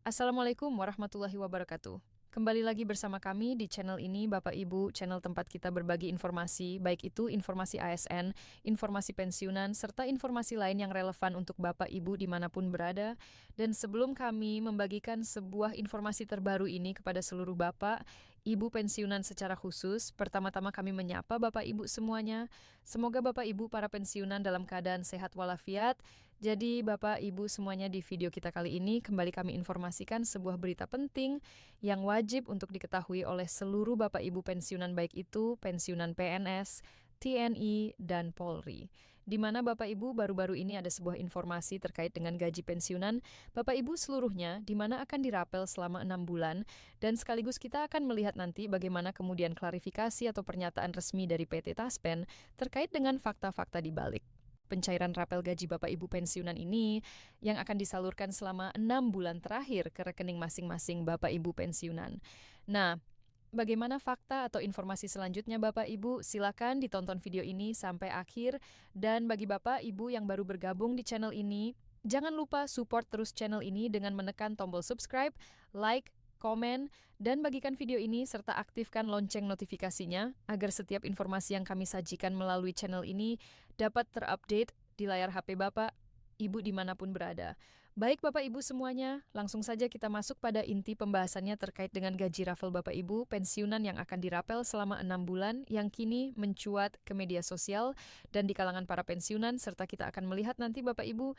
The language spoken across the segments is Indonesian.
Assalamualaikum warahmatullahi wabarakatuh. Kembali lagi bersama kami di channel ini, Bapak Ibu, channel tempat kita berbagi informasi, baik itu informasi ASN, informasi pensiunan, serta informasi lain yang relevan untuk Bapak Ibu dimanapun berada. Dan sebelum kami membagikan sebuah informasi terbaru ini kepada seluruh Bapak, Ibu pensiunan secara khusus, pertama-tama kami menyapa Bapak Ibu semuanya. Semoga Bapak Ibu para pensiunan dalam keadaan sehat walafiat. Jadi Bapak Ibu semuanya, di video kita kali ini kembali kami informasikan sebuah berita penting yang wajib untuk diketahui oleh seluruh Bapak Ibu pensiunan, baik itu pensiunan PNS, TNI, dan Polri. Di mana Bapak Ibu baru-baru ini ada sebuah informasi terkait dengan gaji pensiunan Bapak Ibu seluruhnya, di mana akan dirapel selama 6 bulan, dan sekaligus kita akan melihat nanti bagaimana kemudian klarifikasi atau pernyataan resmi dari PT Taspen terkait dengan fakta-fakta di balik pencairan rapel gaji Bapak Ibu pensiunan ini yang akan disalurkan selama 6 bulan terakhir ke rekening masing-masing Bapak Ibu pensiunan. Nah, bagaimana fakta atau informasi selanjutnya Bapak Ibu? Silakan ditonton video ini sampai akhir. Dan bagi Bapak Ibu yang baru bergabung di channel ini, jangan lupa support terus channel ini dengan menekan tombol subscribe, like, komen, dan bagikan video ini serta aktifkan lonceng notifikasinya agar setiap informasi yang kami sajikan melalui channel ini dapat terupdate di layar HP Bapak Ibu dimanapun berada. Baik Bapak Ibu semuanya, langsung saja kita masuk pada inti pembahasannya terkait dengan gaji rafel Bapak Ibu pensiunan yang akan dirapel selama 6 bulan yang kini mencuat ke media sosial dan di kalangan para pensiunan, serta kita akan melihat nanti Bapak Ibu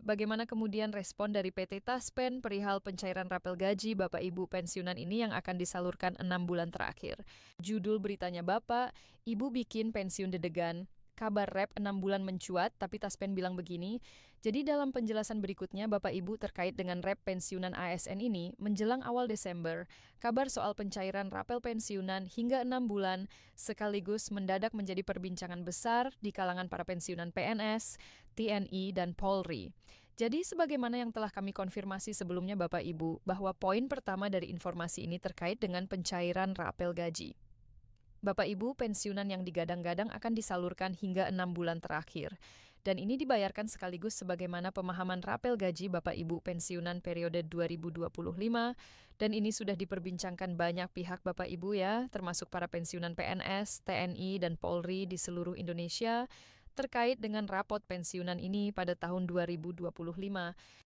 bagaimana kemudian respon dari PT Taspen perihal pencairan rapel gaji Bapak Ibu pensiunan ini yang akan disalurkan 6 bulan terakhir. Judul beritanya Bapak, Ibu bikin pensiun dedegan. Kabar rap 6 bulan mencuat, tapi Taspen bilang begini. Jadi dalam penjelasan berikutnya Bapak Ibu terkait dengan rap pensiunan ASN ini, menjelang awal Desember, kabar soal pencairan rapel pensiunan hingga 6 bulan sekaligus mendadak menjadi perbincangan besar di kalangan para pensiunan PNS, TNI, dan Polri. Jadi sebagaimana yang telah kami konfirmasi sebelumnya Bapak Ibu, bahwa poin pertama dari informasi ini terkait dengan pencairan rapel gaji Bapak Ibu pensiunan yang digadang-gadang akan disalurkan hingga 6 bulan terakhir. Dan ini dibayarkan sekaligus sebagaimana pemahaman rapel gaji Bapak Ibu pensiunan periode 2025. Dan ini sudah diperbincangkan banyak pihak Bapak Ibu ya, termasuk para pensiunan PNS, TNI, dan Polri di seluruh Indonesia terkait dengan rapot pensiunan ini pada tahun 2025.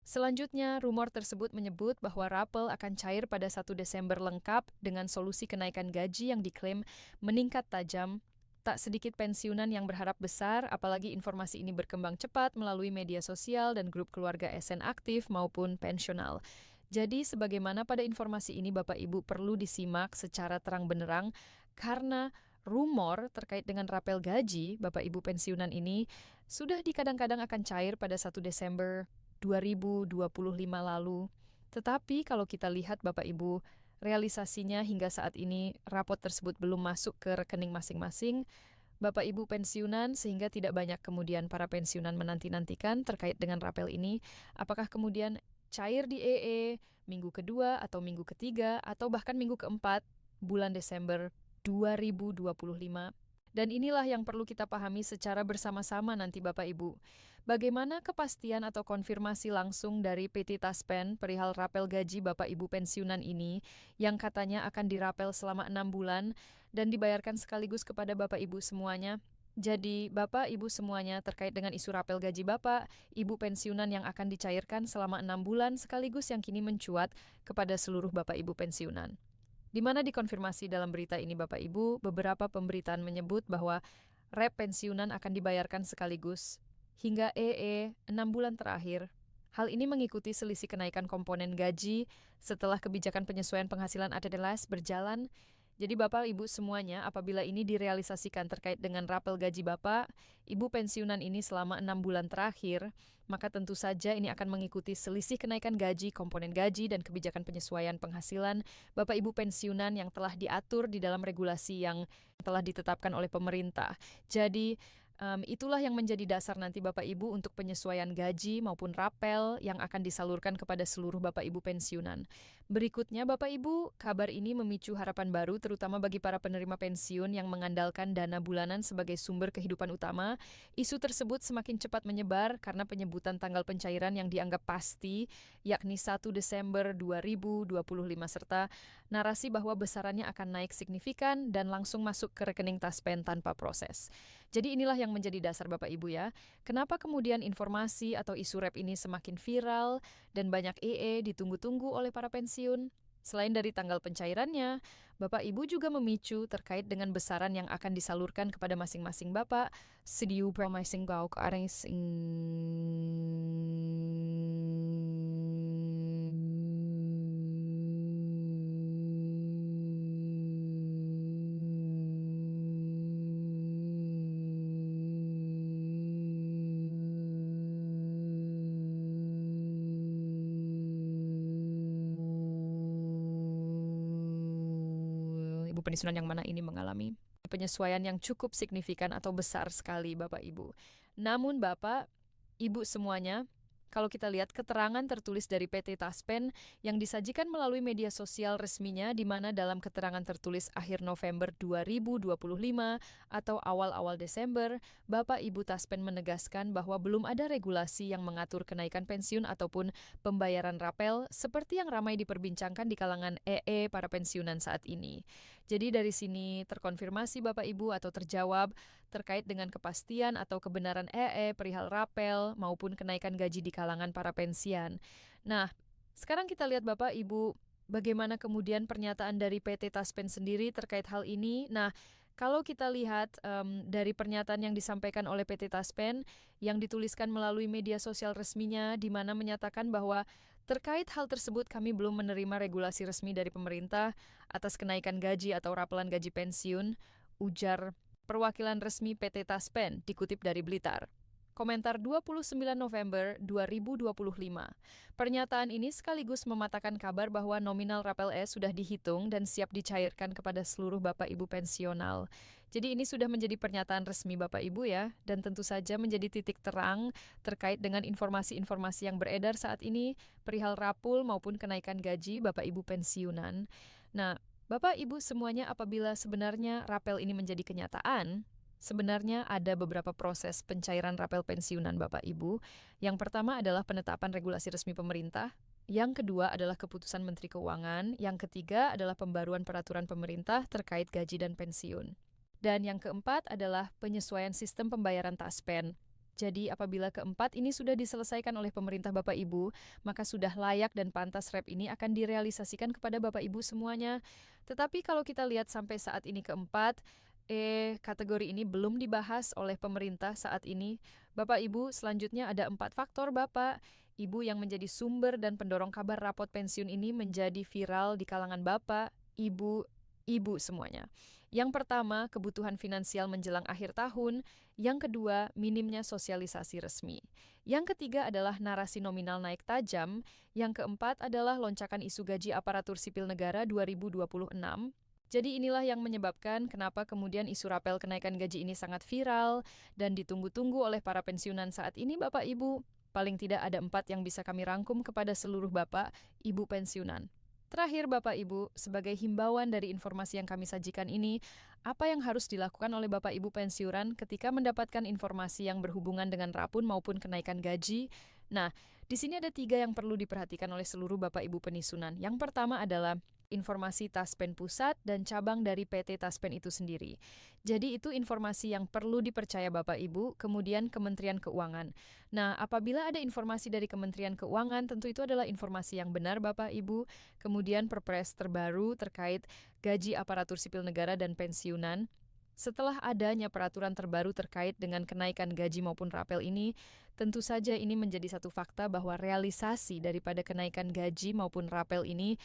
Selanjutnya, rumor tersebut menyebut bahwa rapel akan cair pada 1 Desember lengkap dengan solusi kenaikan gaji yang diklaim meningkat tajam. Tak sedikit pensiunan yang berharap besar, apalagi informasi ini berkembang cepat melalui media sosial dan grup keluarga SN aktif maupun pensional. Jadi, sebagaimana pada informasi ini Bapak Ibu perlu disimak secara terang benderang karena rumor terkait dengan rapel gaji Bapak Ibu pensiunan ini sudah dikadang-kadang akan cair pada 1 Desember 2025 lalu. Tetapi kalau kita lihat Bapak Ibu, realisasinya hingga saat ini rapot tersebut belum masuk ke rekening masing-masing Bapak Ibu pensiunan, sehingga tidak banyak kemudian para pensiunan menanti-nantikan terkait dengan rapel ini. Apakah kemudian cair di minggu kedua atau minggu ketiga atau bahkan minggu keempat bulan Desember 2025. Dan inilah yang perlu kita pahami secara bersama-sama nanti Bapak Ibu. Bagaimana kepastian atau konfirmasi langsung dari PT Taspen perihal rapel gaji Bapak Ibu pensiunan ini yang katanya akan dirapel selama 6 bulan dan dibayarkan sekaligus kepada Bapak Ibu semuanya. Jadi Bapak Ibu semuanya terkait dengan isu rapel gaji Bapak Ibu pensiunan yang akan dicairkan selama 6 bulan sekaligus yang kini mencuat kepada seluruh Bapak Ibu pensiunan. Di mana dikonfirmasi dalam berita ini Bapak Ibu, beberapa pemberitaan menyebut bahwa rap pensiunan akan dibayarkan sekaligus hingga 6 bulan terakhir. Hal ini mengikuti selisih kenaikan komponen gaji setelah kebijakan penyesuaian penghasilan ATDLAS berjalan. Jadi Bapak Ibu semuanya, apabila ini direalisasikan terkait dengan rapel gaji Bapak Ibu pensiunan ini selama 6 bulan terakhir, maka tentu saja ini akan mengikuti selisih kenaikan gaji, komponen gaji, dan kebijakan penyesuaian penghasilan Bapak Ibu pensiunan yang telah diatur di dalam regulasi yang telah ditetapkan oleh pemerintah. Jadi itulah yang menjadi dasar nanti Bapak Ibu untuk penyesuaian gaji maupun rapel yang akan disalurkan kepada seluruh Bapak Ibu pensiunan. Berikutnya Bapak Ibu, kabar ini memicu harapan baru terutama bagi para penerima pensiun yang mengandalkan dana bulanan sebagai sumber kehidupan utama. Isu tersebut semakin cepat menyebar karena penyebutan tanggal pencairan yang dianggap pasti yakni 1 Desember 2025 serta narasi bahwa besarannya akan naik signifikan dan langsung masuk ke rekening Taspen tanpa proses. Jadi inilah yang menjadi dasar Bapak Ibu ya. Kenapa kemudian informasi atau isu rap ini semakin viral dan banyak EE ditunggu-tunggu oleh para pensiun? Selain dari tanggal pencairannya, Bapak Ibu juga memicu terkait dengan besaran yang akan disalurkan kepada masing-masing Bapak. Sediu promising bau ke arah Ibu pensiunan yang mana ini mengalami penyesuaian yang cukup signifikan atau besar sekali Bapak Ibu. Namun Bapak, Ibu semuanya, kalau kita lihat keterangan tertulis dari PT Taspen yang disajikan melalui media sosial resminya di mana dalam keterangan tertulis akhir November 2025 atau awal-awal Desember, Bapak Ibu Taspen menegaskan bahwa belum ada regulasi yang mengatur kenaikan pensiun ataupun pembayaran rapel seperti yang ramai diperbincangkan di kalangan EE para pensiunan saat ini. Jadi dari sini terkonfirmasi Bapak Ibu atau terjawab terkait dengan kepastian atau kebenaran EE perihal rapel maupun kenaikan gaji di kalangan para pensiun. Nah, sekarang kita lihat Bapak Ibu bagaimana kemudian pernyataan dari PT Taspen sendiri terkait hal ini. Nah, kalau kita lihat dari pernyataan yang disampaikan oleh PT Taspen yang dituliskan melalui media sosial resminya di mana menyatakan bahwa terkait hal tersebut kami belum menerima regulasi resmi dari pemerintah atas kenaikan gaji atau rapelan gaji pensiun, ujar perwakilan resmi PT Taspen dikutip dari Blitar. Komentar 29 November 2025. Pernyataan ini sekaligus mematahkan kabar bahwa nominal rapel sudah dihitung dan siap dicairkan kepada seluruh Bapak Ibu pensional. Jadi ini sudah menjadi pernyataan resmi Bapak Ibu ya, dan tentu saja menjadi titik terang terkait dengan informasi-informasi yang beredar saat ini perihal rapul maupun kenaikan gaji Bapak Ibu pensiunan. Nah, Bapak Ibu semuanya apabila sebenarnya rapel ini menjadi kenyataan, sebenarnya ada beberapa proses pencairan rapel pensiunan Bapak Ibu. Yang pertama adalah penetapan regulasi resmi pemerintah. Yang kedua adalah keputusan Menteri Keuangan. Yang ketiga adalah pembaruan peraturan pemerintah terkait gaji dan pensiun. Dan yang keempat adalah penyesuaian sistem pembayaran Taspen. Jadi apabila keempat ini sudah diselesaikan oleh pemerintah Bapak Ibu, maka sudah layak dan pantas rep ini akan direalisasikan kepada Bapak Ibu semuanya. Tetapi kalau kita lihat sampai saat ini keempat, kategori ini belum dibahas oleh pemerintah saat ini. Bapak Ibu, selanjutnya ada 4 faktor Bapak Ibu yang menjadi sumber dan pendorong kabar rapot pensiun ini menjadi viral di kalangan Bapak, Ibu semuanya. Yang pertama, kebutuhan finansial menjelang akhir tahun. Yang kedua, minimnya sosialisasi resmi. Yang ketiga adalah narasi nominal naik tajam. Yang keempat adalah lonjakan isu gaji aparatur sipil negara 2026. Jadi inilah yang menyebabkan kenapa kemudian isu rapel kenaikan gaji ini sangat viral dan ditunggu-tunggu oleh para pensiunan saat ini Bapak Ibu. Paling tidak ada 4 yang bisa kami rangkum kepada seluruh Bapak, Ibu pensiunan. Terakhir Bapak Ibu, sebagai himbauan dari informasi yang kami sajikan ini, apa yang harus dilakukan oleh Bapak Ibu pensiunan ketika mendapatkan informasi yang berhubungan dengan rapun maupun kenaikan gaji? Nah, di sini ada 3 yang perlu diperhatikan oleh seluruh Bapak Ibu pensiunan. Yang pertama adalah informasi Taspen Pusat dan cabang dari PT Taspen itu sendiri. Jadi itu informasi yang perlu dipercaya Bapak Ibu, kemudian Kementerian Keuangan. Nah, apabila ada informasi dari Kementerian Keuangan, tentu itu adalah informasi yang benar Bapak Ibu. Kemudian Perpres terbaru terkait gaji aparatur sipil negara dan pensiunan. Setelah adanya peraturan terbaru terkait dengan kenaikan gaji maupun rapel ini, tentu saja ini menjadi satu fakta bahwa realisasi daripada kenaikan gaji maupun rapel ini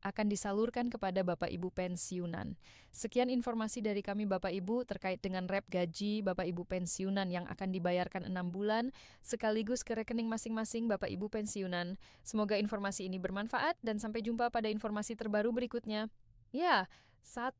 akan disalurkan kepada Bapak Ibu pensiunan. Sekian informasi dari kami Bapak Ibu terkait dengan rep gaji Bapak Ibu pensiunan yang akan dibayarkan 6 bulan sekaligus ke rekening masing-masing Bapak Ibu pensiunan. Semoga informasi ini bermanfaat dan sampai jumpa pada informasi terbaru berikutnya. Ya, 1